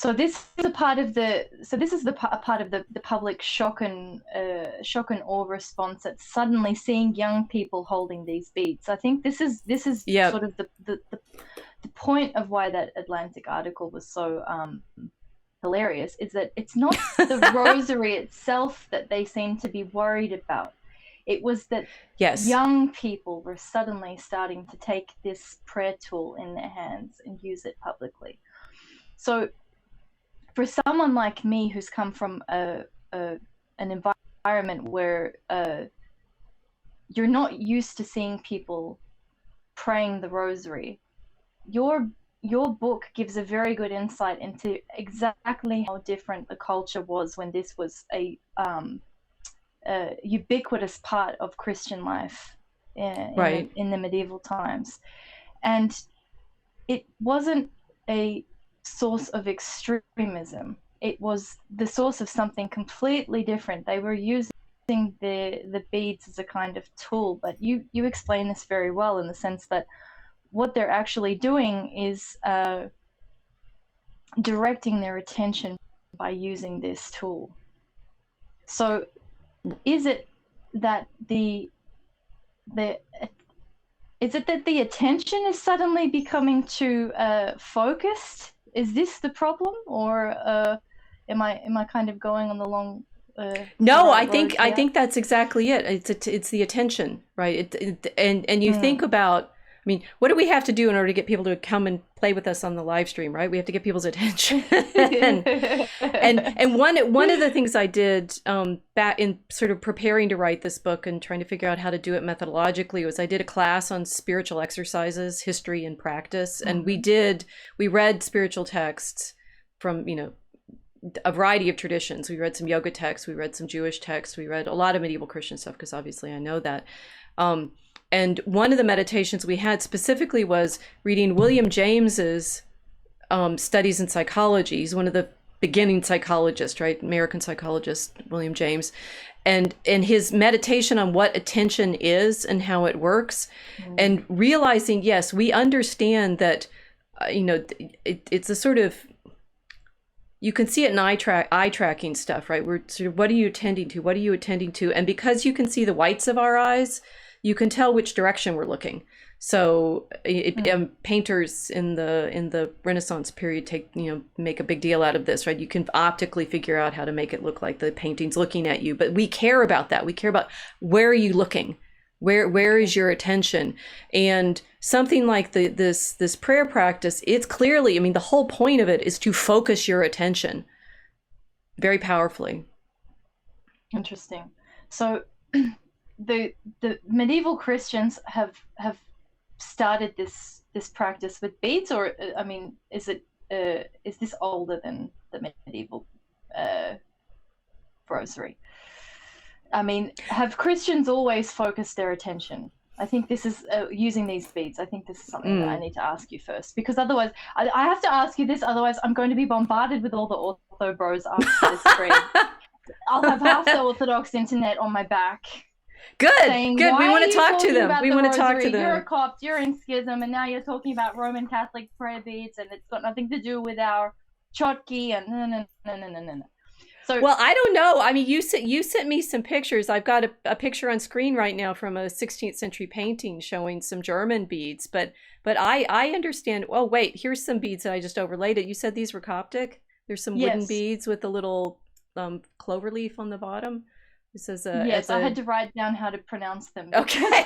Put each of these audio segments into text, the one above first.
So this is a part of the a part of the public shock and awe response at suddenly seeing young people holding these beads. I think this is Yep. sort of the point of why that Atlantic article was so hilarious, is that it's not the rosary itself that they seem to be worried about. It was that Yes. young people were suddenly starting to take this prayer tool in their hands and use it publicly. So for someone like me who's come from an environment where you're not used to seeing people praying the rosary, your book gives a very good insight into exactly how different the culture was when this was a ubiquitous part of Christian life in the medieval times. And it wasn't a source of extremism. It was the source of something completely different. They were using the beads as a kind of tool, but you explain this very well in the sense that what they're actually doing is directing their attention by using this tool. So is it that the attention is suddenly becoming too focused? Is this the problem, or am I kind of going on the long? No, I think that's exactly it. It's the attention, right? And you think about. I mean, what do we have to do in order to get people to come and play with us on the live stream, right? We have to get people's attention. and one of the things I did back in sort of preparing to write this book and trying to figure out how to do it methodologically was I did a class on spiritual exercises, history and practice. And we read spiritual texts from, a variety of traditions. We read some yoga texts, we read some Jewish texts, we read a lot of medieval Christian stuff, because obviously I know that. And one of the meditations we had specifically was reading William James's studies in psychology. He's one of the beginning psychologists, right? American psychologist, William James. And his meditation on what attention is and how it works, and realizing, yes, we understand that, it's a sort of, you can see it in eye tracking stuff, right? We're sort of, what are you attending to? What are you attending to? And because you can see the whites of our eyes, you can tell which direction we're looking. So painters in the Renaissance period make a big deal out of this, right? You can optically figure out how to make it look like the painting's looking at you. But we care about that. We care about, where are you looking? Where is your attention? And something like this prayer practice, it's clearly, the whole point of it is to focus your attention very powerfully. Interesting. So the medieval Christians have started this practice with beads, or is this older than the medieval rosary? Have Christians always focused their attention? I think this is using these beads. I think this is something that I need to ask you first, because otherwise I have to ask you this. Otherwise, I'm going to be bombarded with all the ortho bros after this stream. I'll have half the Orthodox internet on my back. Good. Saying, good. We want to talk to them. We want to talk to them. You're a Copt, you're in schism, and now you're talking about Roman Catholic prayer beads, and it's got nothing to do with our chotki, and no. So, well, I don't know. You sent me some pictures. I've got a picture on screen right now from a 16th century painting showing some German beads, but I understand. Oh, wait, here's some beads that I just overlaid it. You said these were Coptic? There's some wooden beads with a little clover leaf on the bottom. It says yes, I had to write down how to pronounce them. Okay.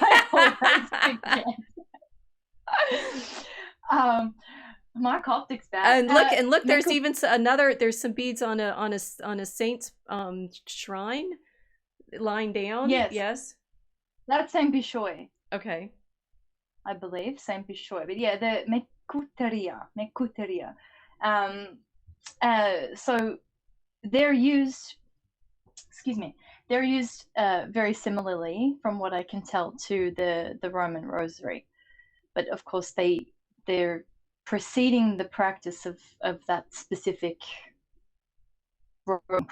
My Coptic's bad. And look, there's even there's some beads on a saint's shrine lying down. Yes. That's Saint Bishoy. Okay. I believe Saint Bishoy, but yeah, the Mekuteria. So they're used. Excuse me. They're used very similarly, from what I can tell, to the Roman Rosary, but of course they're preceding the practice of that specific Roman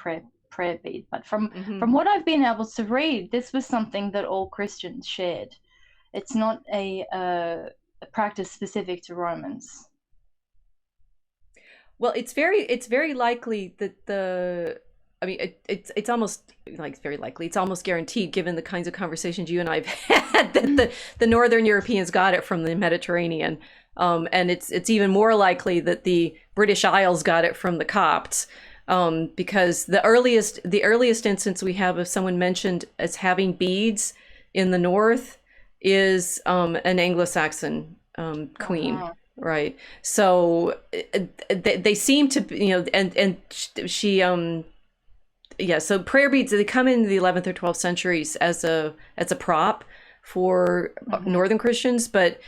prayer bead. But from what I've been able to read, this was something that all Christians shared. It's not a practice specific to Romans. Well, it's very likely that I mean, it's almost like very likely. It's almost guaranteed, given the kinds of conversations you and I've had, that the Northern Europeans got it from the Mediterranean, and it's even more likely that the British Isles got it from the Copts, because the earliest instance we have of someone mentioned as having beads in the north is an Anglo-Saxon queen. Uh-huh. Right. So they seem to, and she, yeah. So prayer beads, they come in the 11th or 12th centuries as a prop for Mm-hmm. Northern Christians. But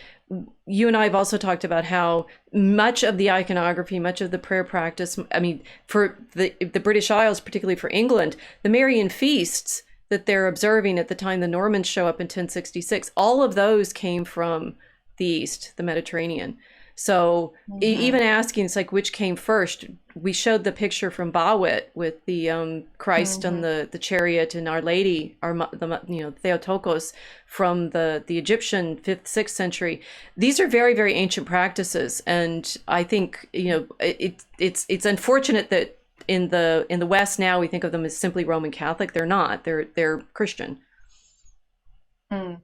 you and I have also talked about how much of the iconography, much of the prayer practice, I mean, for the British Isles, particularly for England, the Marian feasts that they're observing at the time the Normans show up in 1066, all of those came from the East, the Mediterranean. So Mm-hmm. even asking, it's like, which came first? We showed the picture from Bawit with the Christ on Mm-hmm. the chariot and Our Lady, Theotokos, from the Egyptian 5th, 6th century. These are very, very ancient practices, and I think it's unfortunate that in the West now we think of them as simply Roman Catholic. They're not. They're Christian. Mm.